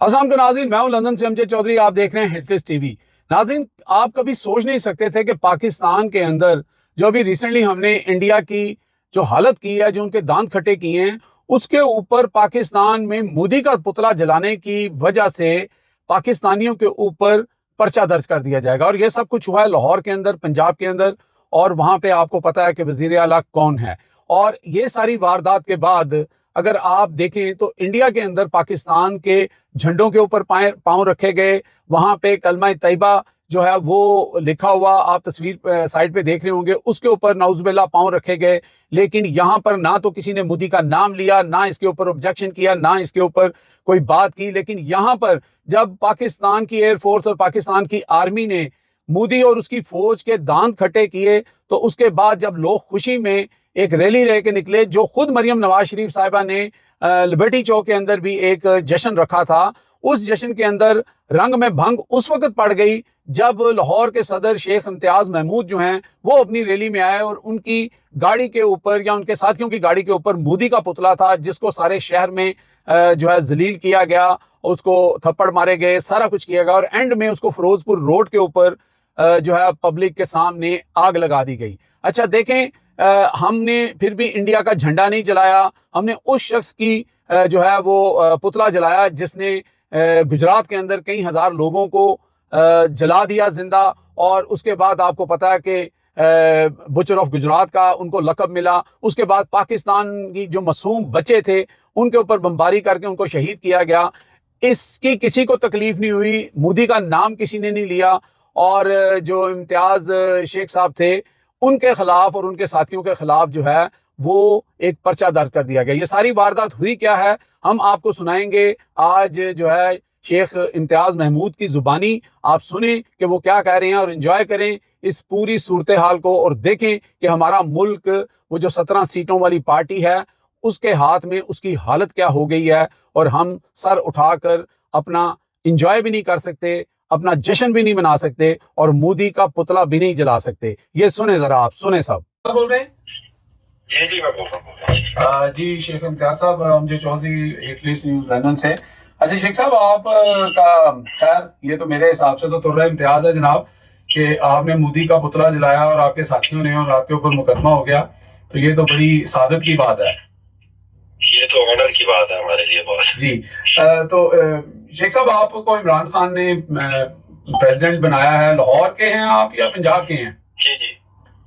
अस्सलाम वालेकुम नाज़रीन, मैं हूं लंदन से अमजद चौधरी। आप देख रहे हैं हिटलिस्ट टीवी। नाज़रीन, आप कभी सोच नहीं सकते थे कि पाकिस्तान के अंदर जो अभी रिसेंटली हमने इंडिया की जो हालत की है, जो उनके दांत खट्टे किए हैं, उसके ऊपर पाकिस्तान में मोदी का पुतला जलाने की वजह से पाकिस्तानियों के ऊपर पर्चा दर्ज कर दिया जाएगा। और ये सब कुछ हुआ है लाहौर के अंदर, पंजाब के अंदर, और वहां पे आपको पता है कि वजीर आला कौन है। और ये सारी वारदात के बाद अगर आप देखें तो इंडिया के अंदर पाकिस्तान के झंडों के ऊपर पांव रखे गए, वहां पे कलमा तैयबा जो है वो लिखा हुआ आप तस्वीर साइड पे देख रहे होंगे, उसके ऊपर नाउजुबिल्लाह पांव रखे गए। लेकिन यहां पर ना तो किसी ने मोदी का नाम लिया, ना इसके ऊपर ऑब्जेक्शन किया, ना इसके ऊपर कोई बात की। लेकिन यहां पर जब पाकिस्तान की एयरफोर्स और पाकिस्तान की आर्मी ने मोदी और उसकी फौज के दांत खट्टे किए, तो उसके बाद जब लोग खुशी में एक रैली रह के निकले, जो खुद मरियम नवाज शरीफ साहिबा ने लिबर्टी चौक के अंदर भी एक जश्न रखा था, उस जश्न के अंदर रंग में भंग उस वक्त पड़ गई जब लाहौर के सदर शेख इम्तियाज महमूद जो हैं वो अपनी रैली में आए और उनकी गाड़ी के ऊपर या उनके साथियों की गाड़ी के ऊपर मोदी का पुतला था, जिसको सारे शहर में जो है जलील किया गया, उसको थप्पड़ मारे गए, सारा कुछ किया गया और एंड में उसको फिरोजपुर रोड के ऊपर जो है पब्लिक के सामने आग लगा दी गई। अच्छा देखें, हमने फिर भी इंडिया का झंडा नहीं जलाया, हमने उस शख्स की जो है वो पुतला जलाया जिसने गुजरात के अंदर कई हजार लोगों को जला दिया जिंदा। और उसके बाद आपको पता है कि बुचर ऑफ गुजरात का उनको लक़ब मिला। उसके बाद पाकिस्तान की जो मासूम बच्चे थे उनके ऊपर बमबारी करके उनको शहीद किया गया। इसकी किसी को तकलीफ नहीं हुई, मोदी का नाम किसी ने नहीं लिया। और जो इम्तियाज शेख साहब थे उनके खिलाफ और उनके साथियों के खिलाफ जो है वो एक पर्चा दर्ज कर दिया गया। ये सारी वारदात हुई क्या है हम आपको सुनाएंगे आज। जो है शेख इम्तियाज महमूद की जुबानी आप सुने कि वो क्या कह रहे हैं और एंजॉय करें इस पूरी सूरत हाल को और देखें कि हमारा मुल्क, वो जो 17 सीटों वाली पार्टी है, उसके हाथ में उसकी हालत क्या हो गई है और हम सर उठाकर अपना एंजॉय भी नहीं कर सकते, अपना जश्न भी नहीं मना सकते और मोदी का पुतला भी नहीं जला सकते। ये सुने जरा, आप सुने साहब। क्या बोल रहे हैं? जी मैं बोल रहा हूँ। जी शेख इम्तियाज साहब, मुझे चौधरी हिटलिस्ट न्यूज़ लंदन से। अच्छा शेख साहब, आप का खैर ये तो मेरे हिसाब से तो तुर्रा इम्तियाज है जनाब कि आपने मोदी का पुतला जलाया और आपके साथियों ने और आपके ऊपर मुकदमा हो गया, तो ये तो बड़ी सादत की बात है। ये तो ऑनर की बात है हमारे लिए बहुत। जी तो शेख साहब, आपको इमरान खान ने प्रेसिडेंट बनाया है, लाहौर के हैं आप या पंजाब के हैं? जी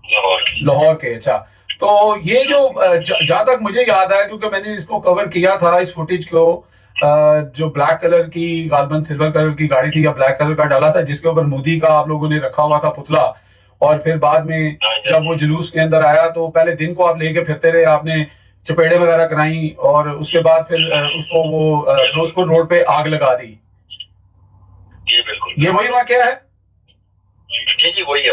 लाहौर लाहौर के। अच्छा, तो ये जो जहां तक मुझे याद है, क्योंकि मैंने इसको कवर किया था इस फुटेज को, जो ब्लैक कलर की गालबन सिल्वर कलर की गाड़ी थी या ब्लैक कलर का डाला था जिसके ऊपर मोदी का आप लोगों ने रखा हुआ था पुतला, और फिर बाद में जब वो जुलूस के अंदर आया तो पहले दिन को आप लेके फिरते रहे, आपने चपेड़े वगैरह कराई और उसके बाद फिर उसको वो फिरोजपुर रोड पे आग लगा दी। जी बिल्कुल, ये वही वाकया है? जी वही है।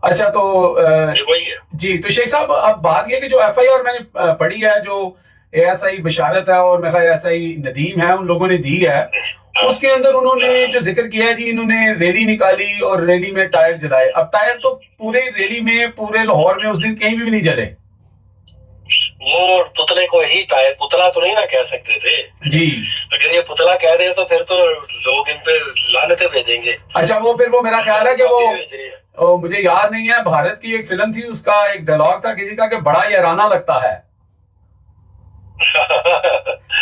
अच्छा, तो वही है जी। तो शेख साहब, अब बात ये कि जो FIR मैंने पढ़ी है, जो ASI बशारत है और मेरा ASI नदीम है, उन लोगों ने दी है, उसके अंदर उन्होंने जो जिक्र किया है जी, इन्होंने रैली निकाली और रैली में टायर जलाए। अब टायर तो पूरे रैली में, पूरे लाहौर में उस दिन कहीं भी नहीं जले। वो पुतले को ही टायर, पुतला तो नहीं ना कह सकते थे जी। अगर ये पुतला कह दे तो फिर तो लोग इन पे लानतें भेजेंगे। अच्छा, वो फिर वो मेरा ख्याल है कि वो मुझे याद नहीं है, भारत की एक फिल्म थी, उसका एक डायलॉग था किसी का कि बड़ा याराना लगता है।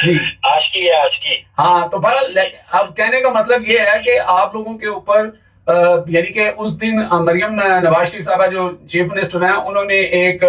जी, आशिकी है आशिकी। हाँ, तो बहरहाल अब कहने का मतलब ये है कि आप लोगों के ऊपर यानी कि उस दिन मरियम नवाज शरीफ साहबा जो चीफ मिनिस्टर हैं, उन्होंने एक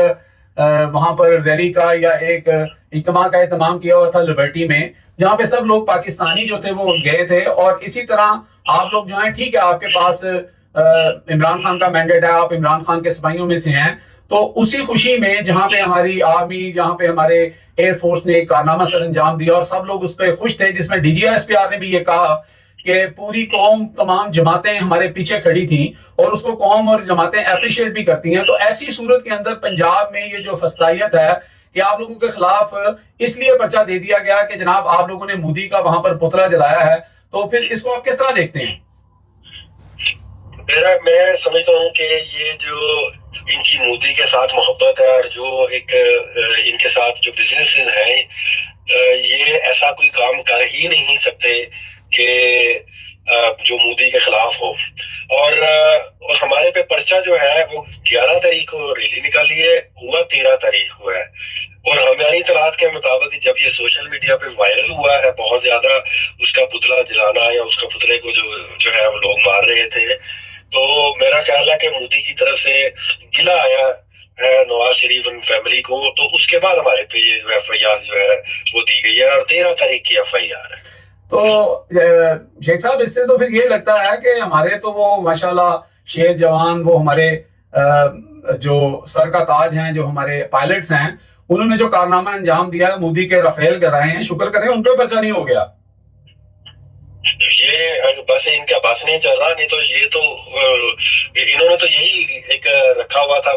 वहां पर रैली का या एक इज्तिमा का एहतमाम किया हुआ था लिबर्टी में, जहां पे सब लोग पाकिस्तानी जो थे वो गए थे। और इसी तरह आप लोग जो हैं, ठीक है, आपके पास इमरान खान का मैंडेट है, आप इमरान खान के सिपाहियों में से हैं, तो उसी खुशी में जहां पे हमारी आर्मी, जहां पे हमारे एयरफोर्स ने एक कारनामा सर अंजाम दिया और सब लोग उस पर खुश थे, जिसमें DGSPR ने भी ये कहा कि पूरी कौम, तमाम जमातें हमारे पीछे खड़ी थी और उसको कौम और जमातें अप्रिशिएट भी करती हैं। तो ऐसी सूरत के अंदर पंजाब में ये जो फसलाहियत है कि आप लोगों के खिलाफ इसलिए पर्चा दे दिया गया कि जनाब आप लोगों ने मोदी का वहां पर पुतला जलाया है, तो फिर इसको आप किस तरह देखते हैं? मैं समझता हूँ कि ये जो इनकी मोदी के साथ मोहब्बत है और जो एक इनके साथ जो बिजनेस हैं, ये ऐसा कोई काम कर ही नहीं सकते कि کہ جو مودی کے خلاف ہو. اور ہمارے پہ پرچہ جو ہے وہ 11 تاریخ کو ریلی نکالی ہے, ہوا 13 تاریخ کو ہے. اور ہماری اطلاعات کے مطابق جب یہ سوشل میڈیا پہ وائرل ہوا ہے بہت زیادہ, اس کا پتلا جلانا یا اس کا پتلے کو جو ہے وہ لوگ مار رہے تھے, تو میرا خیال ہے کہ مودی کی طرف سے گلہ آیا ہے نواز شریف اور فیملی کو, تو اس کے بعد ہمارے پہ یہ ایف آئی آر جو ہے وہ دی گئی ہے, اور 13 تاریخ کی ایف آئی آر ہے. تو شیخ صاحب اس سے تو پھر یہ لگتا ہے کہ ہمارے تو وہ ماشاءاللہ شیر جوان, وہ ہمارے جو سر کا تاج ہیں, جو ہمارے پائلٹس ہیں, انہوں نے جو کارنامہ انجام دیا ہے, مودی کے رافیل کرائے ہیں, شکر کریں ان پہ پرچہ نہیں ہو گیا. یہ بس ان کا بس نہیں چل رہا, نہیں تو یہ تو انہوں نے تو یہی ایک رکھا ہوا تھا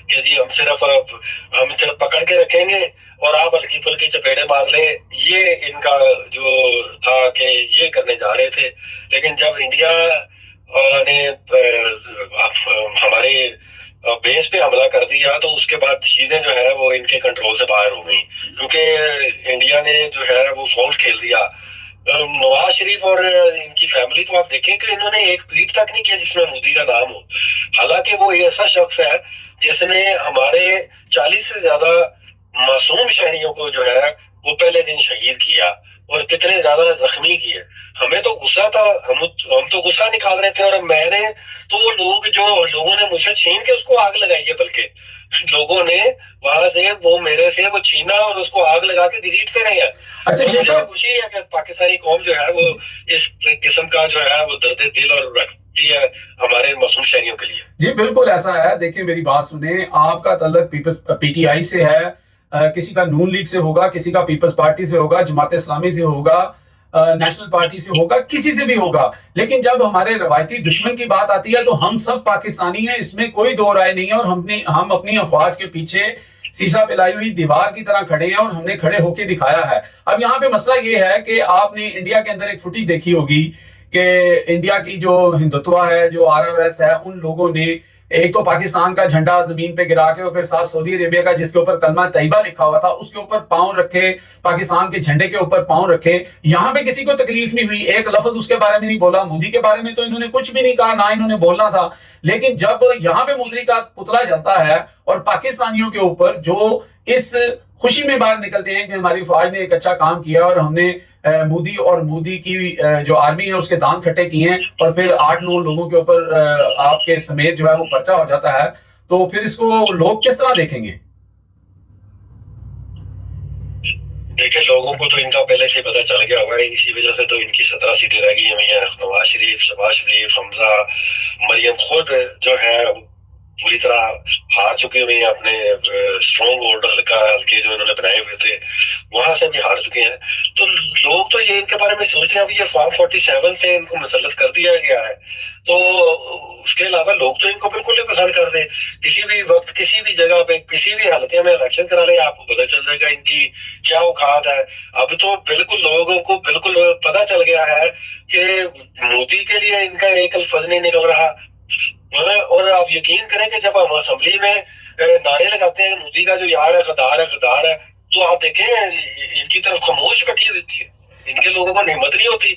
کہ جی ہم صرف پکڑ کے رکھیں گے اور آپ ہلکی پھلکی چپیڑے مار لیں. یہ ان کا جو تھا کہ یہ کرنے جا رہے تھے, لیکن جب انڈیا نے ہمارے بیس پہ حملہ کر دیا تو اس کے بعد چیزیں جو ہے وہ ان کے کنٹرول سے باہر ہو گئی, کیونکہ انڈیا نے جو ہے وہ فاؤل کھیل دیا. نواز شریف اور ان کی فیملی کو آپ دیکھیں کہ انہوں نے ایک ٹویٹ تک نہیں کیا جس میں مودی کا نام ہو, حالانکہ وہ ایسا شخص ہے جس نے ہمارے 40 سے زیادہ معصوم شہریوں کو جو ہے وہ پہلے دن شہید کیا اور کتنے زیادہ زخمی کیے. ہمیں تو غصہ تھا, ہم تو غصہ نکال رہے تھے, اور میں نے تو وہ لوگوں نے مجھ سے چھین کے اس کو آگ لگائی ہے, بلکہ لوگوں نے وہاں سے وہ میرے سے وہ چھینا اور اس کو آگ لگا کے گھسیٹتے رہے ہیں. اچھا مجھے خوشی ہے کہ پاکستانی قوم جو ہے وہ اس قسم کا جو ہے وہ درد دل اور رکھتی ہے ہمارے معصوم شہریوں کے لیے. جی بالکل ایسا ہے. دیکھیں میری بات سنیں, آپ کا تعلق پی ٹی آئی سے ہے, کسی کا نون لیگ سے ہوگا, کسی کا پیپلز پارٹی سے ہوگا, جماعت اسلامی سے ہوگا, نیشنل پارٹی سے ہوگا, کسی سے بھی ہوگا, لیکن جب ہمارے روایتی دشمن کی بات آتی ہے تو ہم سب پاکستانی ہیں, اس میں کوئی دو رائے نہیں ہے, اور ہم اپنی افواج کے پیچھے سیسا پلائی ہوئی دیوار کی طرح کھڑے ہیں, اور ہم نے کھڑے ہو کے دکھایا ہے. اب یہاں پہ مسئلہ یہ ہے کہ آپ نے انڈیا کے اندر ایک فوٹیج دیکھی ہوگی کہ انڈیا کی جو ہندوتوا ہے, جو آر ایس ایس ہے, ان لوگوں نے ایک تو پاکستان کا جھنڈا زمین پہ گرا کے, اور پھر ساتھ سعودی عربیہ کا جس کے اوپر کلمہ طیبہ لکھا ہوا تھا اس کے اوپر پاؤں رکھے, پاکستان کے جھنڈے کے اوپر پاؤں رکھے. یہاں پہ کسی کو تکلیف نہیں ہوئی, ایک لفظ اس کے بارے میں نہیں بولا. مودی کے بارے میں تو انہوں نے کچھ بھی نہیں کہا, نہ انہوں نے بولنا تھا. لیکن جب یہاں پہ مودی کا پتلا جلتا ہے اور پاکستانیوں کے اوپر جو اس خوشی میں باہر نکلتے ہیں کہ ہماری فوج نے ایک اچھا کام کیا اور ہم نے مودی اور مودی کی جو آرمی ہے اس کے دان کھٹے کیے ہیں, اور پھر 8-9 لوگوں کے اوپر آپ کے سمیت جو ہے وہ پرچہ ہو جاتا ہے, تو پھر اس کو لوگ کس طرح دیکھیں گے؟ دیکھیں لوگوں کو تو ان کا پہلے سے پتہ چل گیا ہوا ہے, اسی وجہ سے تو ان کی 17 سیٹیں رہ گئی ہیں. نواز شریف, شہباز شریف, حمزہ, مریم خود جو ہے پوری طرح ہار چکے ہوئے ہیں. اپنے اسٹرانگ ہولڈ ہلکے جو انہوں نے بنائے ہوئے تھے وہاں سے بھی ہار چکے ہیں. تو لوگ تو یہ ان کے بارے میں سوچتے ہیں ابھی یہ فارم 47 سے ان کو مسلط کر دیا گیا ہے, تو اس کے علاوہ لوگ تو ان کو بالکل نہیں پسند کرتے. کسی بھی وقت کسی بھی جگہ پہ کسی بھی حلقے میں الیکشن کرا لیں, آپ کو پتہ چل جائے گا ان کی کیا اوقات ہے. اب تو بالکل لوگوں کو بالکل پتہ چل گیا ہے کہ مودی کے لیے ان کا ایک الفاظ نہیں نکل رہا. اور آپ یقین کریں کہ جب ہم اسمبلی میں نعرے لگاتے ہیں مودی کا جو یار ہے, غدار ہے, غدار ہے, تو آپ دیکھیں ان کی طرف خاموش بیٹھی ہوتی ہے, ان کے لوگوں کو ہمت نہیں ہوتی.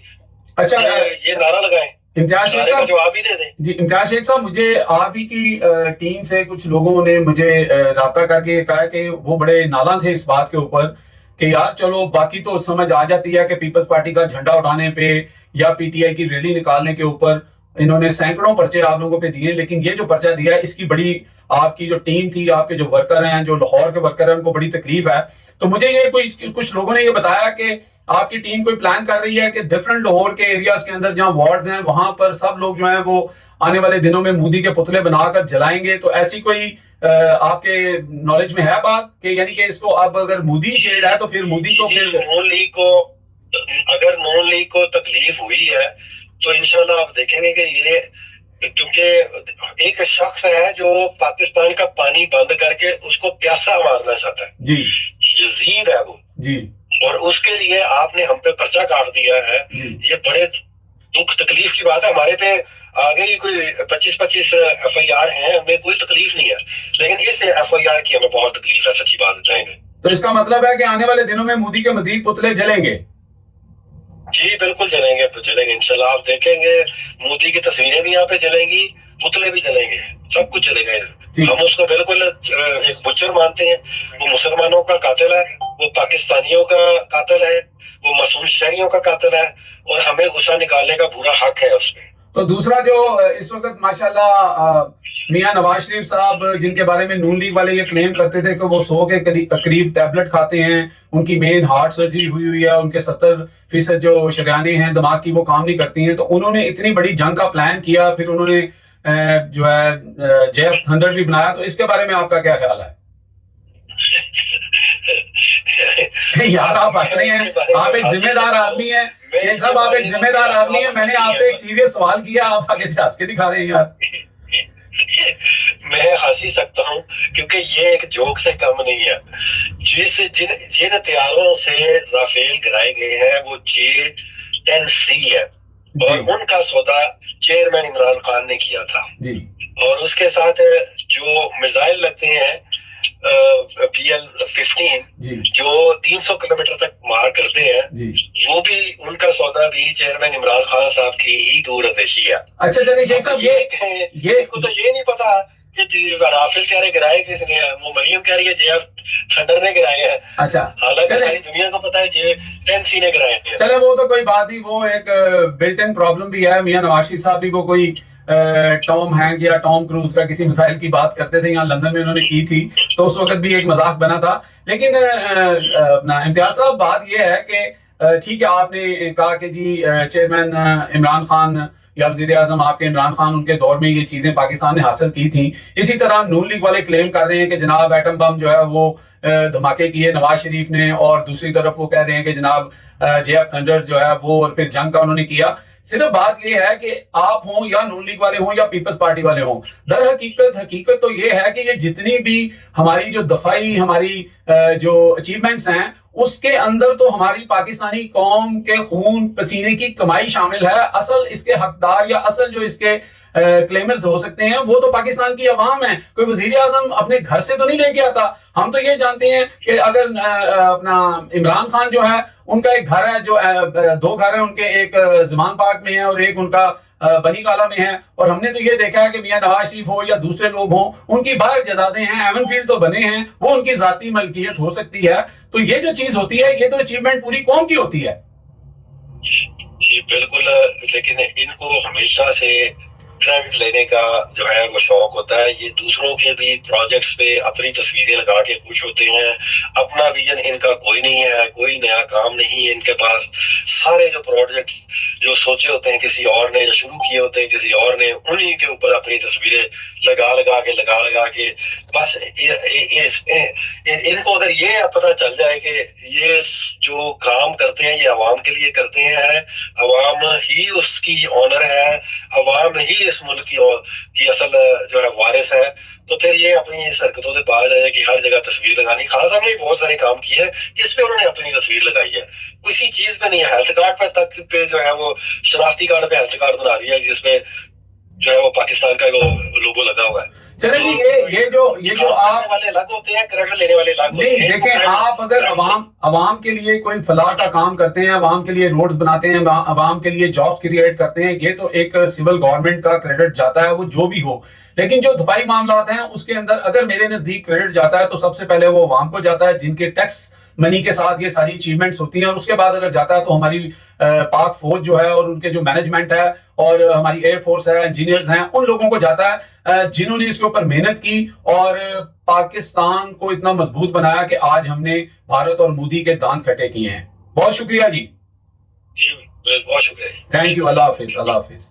اچھا یہ نعرہ لگائیں, امتیاز شیخ صاحب جواب ہی دے دیں. جی امتیاز شیخ صاحب, مجھے آپ ہی کی ٹیم سے کچھ لوگوں نے مجھے رابطہ کر کے کہا کہ وہ بڑے نالاں تھے اس بات کے اوپر کہ یار چلو باقی تو سمجھ آ جاتی ہے کہ پیپلز پارٹی کا جھنڈا اٹھانے پہ یا پی ٹی آئی کی ریلی نکالنے کے اوپر انہوں نے سینکڑوں پرچے آپ لوگوں پہ دیے, لیکن یہ جو پرچہ دیا ہے اس کی بڑی آپ کی جو ٹیم تھی, آپ کے جو ورکر ہیں, جو لاہور کے ورکر ہیں, ان کو بڑی تکلیف ہے. تو مجھے یہ کچھ لوگوں نے یہ بتایا کہ آپ کی ٹیم کوئی پلان کر رہی ہے کہ ڈیفرنٹ لاہور کے ایریاز کے اندر جہاں وارڈز ہیں وہاں پر سب لوگ جو ہیں وہ آنے والے دنوں میں مودی کے پتلے بنا کر جلائیں گے. تو ایسی کوئی آپ کے نالج میں ہے بات کہ یعنی کہ اس کو اب اگر مودی چھیڑ ہے تو پھر مودی کو پھر اگر نون لیگ کو تکلیف ہوئی ہے تو انشاءاللہ آپ دیکھیں گے کہ یہ کیونکہ ایک شخص ہے جو پاکستان کا پانی بند کر کے اس کو پیاسا مارنا چاہتا ہے. جی یزید ہے وہ جی, اور اس کے لیے آپ نے ہم پہ پرچہ کاٹ دیا ہے. یہ بڑے دکھ تکلیف کی بات ہے. ہمارے پہ آگے ہی کوئی 25 ایف آئی آر ہیں, ہمیں کوئی تکلیف نہیں ہے, لیکن اس ایف آئی آر کی ہمیں بہت تکلیف ہے, سچی بات بتائیں گے. تو اس کا مطلب ہے کہ آنے والے دنوں میں مودی کے مزید پتلے جلیں گے. जी बिल्कुल जलेंगे, जलेंगे इंशाल्लाह। आप देखेंगे मोदी की तस्वीरें भी यहाँ पे जलेंगी, पुतले भी जलेंगे, सब कुछ जलेगा। हम उसको बिल्कुल एक बुच्चर मानते हैं। वो मुसलमानों का कातिल है, वो पाकिस्तानियों का कातिल है, वो मासूम शहरियों का कातिल है, और हमें गुस्सा निकालने का पूरा हक है उसमें। तो दूसरा जो इस वक्त माशाल्लाह मियां नवाज शरीफ साहब, जिनके बारे में नून लीग वाले ये क्लेम करते थे कि वो 100 के करीब टैबलेट खाते हैं, उनकी मेन हार्ट सर्जरी हुई है, उनके 70% जो शरियानें हैं दिमाग की वो काम नहीं करती हैं, तो उन्होंने इतनी बड़ी जंग का प्लान किया, फिर उन्होंने जो है जेएफ थंडर भी बनाया, तो इसके बारे में आपका क्या ख्याल है? यार आप हंस रहे हैं, आप एक जिम्मेदार आदमी हैं शेख साहब, आप एक जिम्मेदार आदमी हैं। मैंने आपसे एक सीरियस सवाल किया, आप आगे से हंस के दिखा रहे हैं यार। मैं हंस ही सकता हूँ क्योंकि ये एक जोक से कम नहीं है। जिन हथियारों से राफेल गिराए गए हैं वो J-10C है, और उनका सौदा चेयरमैन इमरान खान ने किया था। और उसके साथ जो मिसाइल लगते हैं PL-15 जो 300 किलोमीटर तक मार करते हैं, वो भी उनका सौदा भी चेयरमैन इमरान खान साहब की ही दूरंदेशी है। अच्छा चलिए शेख साहब, ये तो ये नहीं पता कि राफेल कह रहे गिराए किसने है, वो मरियम कह रही है जेएफ थंडर ने गिराए हैं। अच्छा, हालांकि सारी दुनिया को पता है J-10C ने गिराए हैं। चले वो तो कोई बात नहीं, वो एक बिल्ट इन प्रॉब्लम भी है। मियां नवाज शरीफ साहब भी वो कोई टॉम हैंक या टॉम क्रूज का किसी मिसाइल की बात करते थे, यहाँ लंदन में उन्होंने की थी, तो उस वक्त भी एक मजाक बना था। लेकिन इम्तियाज साहब बात यह है कि ठीक है, आपने कहा कि जी चेयरमैन इमरान खान या वज़ीर आज़म आपके इमरान खान, उनके दौर में ये चीजें पाकिस्तान ने हासिल की थी। इसी तरह नून लीग वाले क्लेम कर रहे हैं कि जनाब एटम बम जो है वो धमाके किए नवाज शरीफ ने, और दूसरी तरफ वो कह रहे हैं कि जनाब जेएफ थंडर जो है वो और फिर जंग का उन्होंने किया। सिर्फ बात ये है कि आप हों या नून लीग वाले हों या पीपल्स पार्टी वाले हों, दर हकीकत तो ये है कि ये जितनी भी हमारी जो दफाई हमारी जो अचीवमेंट्स हैं, उसके अंदर तो हमारी पाकिस्तानी कौम के खून पसीने की कमाई शामिल है। असल इसके हकदार या असल जो इसके क्लेमर्स हो सकते हैं वो तो पाकिस्तान की अवाम है। कोई वजीर आजम अपने घर से तो नहीं लेके आता। हम तो ये जानते हैं कि अगर अपना इमरान खान जो है, उनका एक घर है, जो 2 घर है उनके, एक ज़मान पार्क में है और एक उनका बनी काला में है। और हमने तो ये देखा है कि मियां नवाज शरीफ हो या दूसरे लोग हों, उनकी बाहर जायदादें हैं, एवन फील्ड तो बने हैं, वो उनकी जाती मलकियत हो सकती है। तो ये जो चीज होती है, ये तो अचीवमेंट पूरी कौम की होती है। जी बिल्कुल, लेकिन इनको हमेशा से क्रेडिट लेने का जो है वो शौक होता है। ये दूसरों के भी प्रोजेक्ट्स पे अपनी तस्वीरें लगा के खुश होते हैं। अपना विजन इनका कोई नहीं है, कोई नया काम नहीं है इनके पास। सारे जो प्रोजेक्ट्स जो सोचे होते हैं किसी और ने, या शुरू किए होते हैं किसी और ने, उन्हीं के ऊपर अपनी तस्वीरें लगा के बस इनको अगर ये पता चल जाए कि ये जो काम करते हैं ये अवाम के लिए करते हैं, अवाम ही उसकी ऑनर है, अवाम ही इस मुल्क की असल जो है वारिस है, तो फिर ये अपनी इस हरकतों से बाहर जाए कि हर जगह तस्वीर लगानी। खान साहब ने बहुत सारे काम किए हैं, इस पे उन्होंने अपनी तस्वीर लगाई है, किसी चीज पे नहीं है। हेल्थ कार्ड पे तक पे जो है वो शनाख्ती कार्ड पे हेल्थ कार्ड बना दिया है जिसपे जो है वो पाकिस्तान का लोगो लगा हुआ है। चले जी, ये जो आप वाले अलग होते हैं, क्रेडिट लेने वाले अलग होते हैं। देखें, आप अगर अवाम के लिए कोई फलाह का काम करते हैं, अवाम के लिए रोड्स बनाते हैं, अवाम के लिए जॉब क्रिएट करते हैं, ये तो एक सिविल गवर्नमेंट का क्रेडिट जाता है, वो जो भी हो। लेकिन जो दफाई मामला हैं उसके अंदर अगर मेरे नजदीक क्रेडिट जाता है तो सबसे पहले वो अवाम को जाता है, जिनके टैक्स मनी के साथ ये सारी अचीवमेंट्स होती हैं। और उसके बाद अगर जाता है तो हमारी पाक फौज जो है और उनके जो मैनेजमेंट है और हमारी एयर फोर्स है, इंजीनियर्स हैं, उन लोगों को जाता है जिन्होंने इसके ऊपर मेहनत की और पाकिस्तान को इतना मजबूत बनाया कि आज हमने भारत और मोदी के दांत खट्टे किए हैं। बहुत शुक्रिया जी, बहुत शुक्रिया। Thank you. Allah Hafiz, Allah Hafiz.